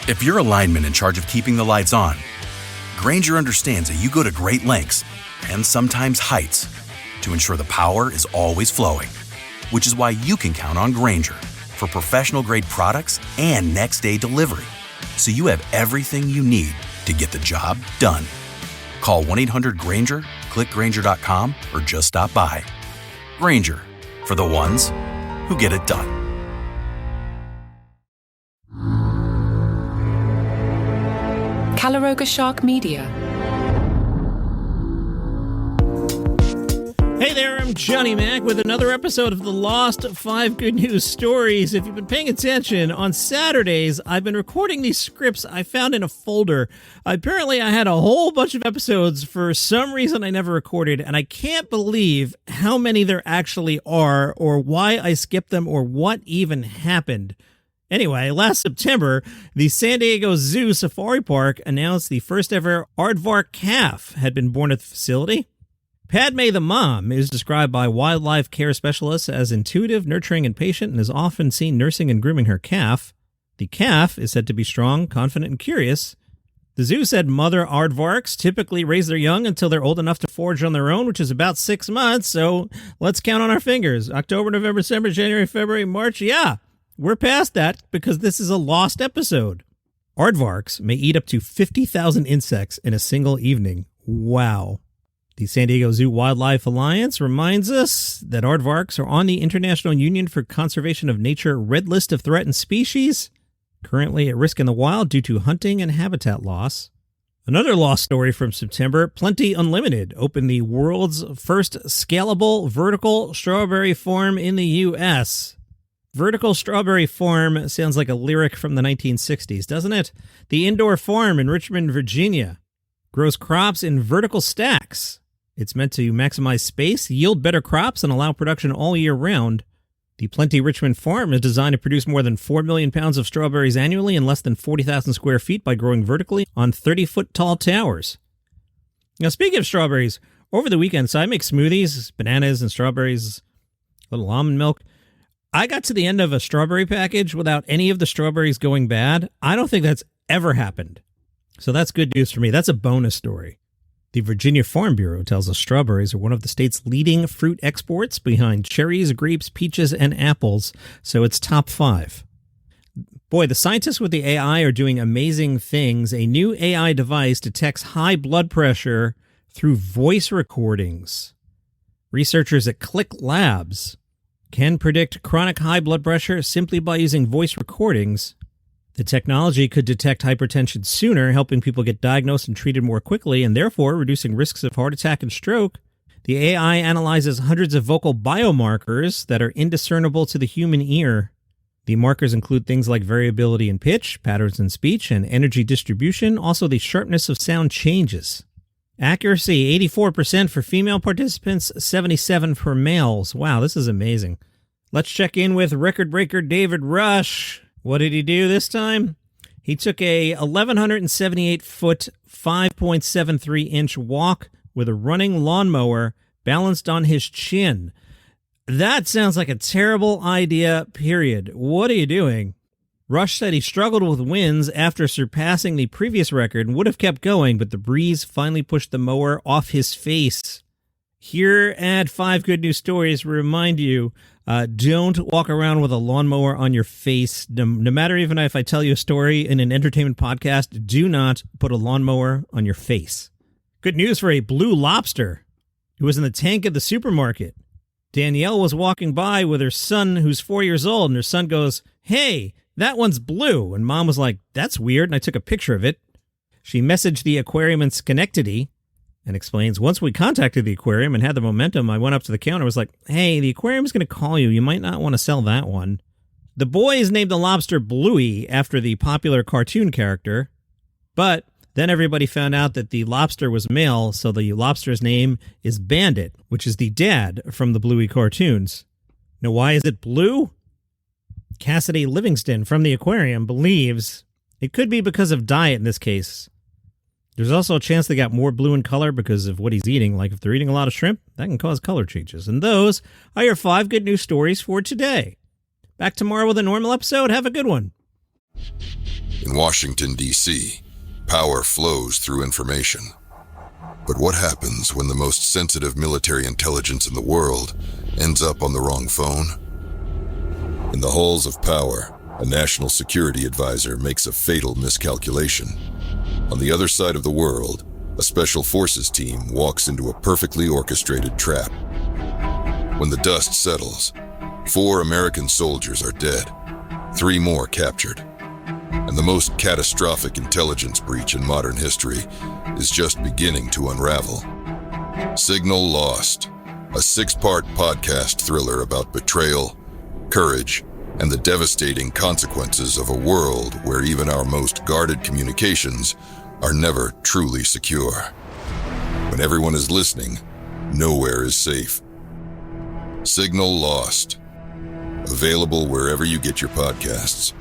If you're a lineman in charge of keeping the lights on, Grainger understands that you go to great lengths and sometimes heights to ensure the power is always flowing, which is why you can count on Grainger for professional-grade products and next-day delivery, so you have everything you need to get the job done. Call 1-800-GRAINGER, click Grainger.com, or just stop by. Grainger, for the ones who get it done. Caloroga Shark Media. Hey there, I'm Johnny Mac with another episode of the Lost 5 Good News Stories. If you've been paying attention, on Saturdays, I've been recording these scripts I found in a folder. Apparently, I had a whole bunch of episodes for some reason I never recorded, and I can't believe how many there actually are, or why I skipped them, or what even happened. Anyway, last September, the San Diego Zoo Safari Park announced the first ever Aardvark calf had been born at the facility. Padme the mom is described by wildlife care specialists as intuitive, nurturing, and patient, and is often seen nursing and grooming her calf. The calf is said to be strong, confident, and curious. The zoo said mother aardvarks typically raise their young until they're old enough to forage on their own, which is about 6 months, so let's count on our fingers. October, November, December, January, February, March, yeah, we're past that because this is a lost episode. Aardvarks may eat up to 50,000 insects in a single evening. Wow. The San Diego Zoo Wildlife Alliance reminds us that aardvarks are on the International Union for Conservation of Nature Red List of Threatened Species, currently at risk in the wild due to hunting and habitat loss. Another lost story from September, Plenty Unlimited opened the world's first scalable vertical strawberry farm in the U.S. Vertical strawberry farm sounds like a lyric from the 1960s, doesn't it? The indoor farm in Richmond, Virginia, grows crops in vertical stacks. It's meant to maximize space, yield better crops, and allow production all year round. The Plenty Richmond farm is designed to produce more than 4 million pounds of strawberries annually in less than 40,000 square feet by growing vertically on 30-foot-tall towers. Now, speaking of strawberries, over the weekend, so I make smoothies, bananas and strawberries, a little almond milk. I got to the end of a strawberry package without any of the strawberries going bad. I don't think that's ever happened. So that's good news for me. That's a bonus story. The Virginia Farm Bureau tells us strawberries are one of the state's leading fruit exports behind cherries, grapes, peaches, and apples, so it's top 5. Boy, the scientists with the AI are doing amazing things. A new AI device detects high blood pressure through voice recordings. Researchers at Click Labs can predict chronic high blood pressure simply by using voice recordings. The technology could detect hypertension sooner, helping people get diagnosed and treated more quickly, and therefore reducing risks of heart attack and stroke. The AI analyzes hundreds of vocal biomarkers that are indiscernible to the human ear. The markers include things like variability in pitch, patterns in speech, and energy distribution. Also, the sharpness of sound changes. Accuracy, 84% for female participants, 77% for males. Wow, this is amazing. Let's check in with record breaker David Rush. What did he do this time? He took a 1,178-foot, 5.73-inch walk with a running lawnmower balanced on his chin. That sounds like a terrible idea, period. What are you doing? Rush said he struggled with winds after surpassing the previous record and would have kept going, but the breeze finally pushed the mower off his face. Here at 5 Good News Stories, we remind you, don't walk around with a lawnmower on your face. No matter even if I tell you a story in an entertainment podcast, do not put a lawnmower on your face. Good news for a blue lobster who was in the tank at the supermarket. Danielle was walking by with her son who's 4 years old, and her son goes, "Hey, that one's blue." And mom was like, "That's weird," and I took a picture of it. She messaged the aquarium in Schenectady and explains, "Once we contacted the aquarium and had the momentum, I went up to the counter and was like, hey, the aquarium's going to call you. You might not want to sell that one." The boys named the lobster Bluey after the popular cartoon character, but then everybody found out that the lobster was male, so the lobster's name is Bandit, which is the dad from the Bluey cartoons. Now, why is it blue? Cassidy Livingston from the aquarium believes it could be because of diet in this case. There's also a chance they got more blue in color because of what he's eating. Like if they're eating a lot of shrimp, that can cause color changes. And those are your 5 good news stories for today. Back tomorrow with a normal episode. Have a good one. In Washington, D.C., power flows through information. But what happens when the most sensitive military intelligence in the world ends up on the wrong phone? In the halls of power, a national security advisor makes a fatal miscalculation. On the other side of the world, a special forces team walks into a perfectly orchestrated trap. When the dust settles, 4 American soldiers are dead, 3 more captured, and the most catastrophic intelligence breach in modern history is just beginning to unravel. Signal Lost, a 6-part podcast thriller about betrayal, courage, and the devastating consequences of a world where even our most guarded communications are never truly secure. When everyone is listening, nowhere is safe. Signal Lost. Available wherever you get your podcasts.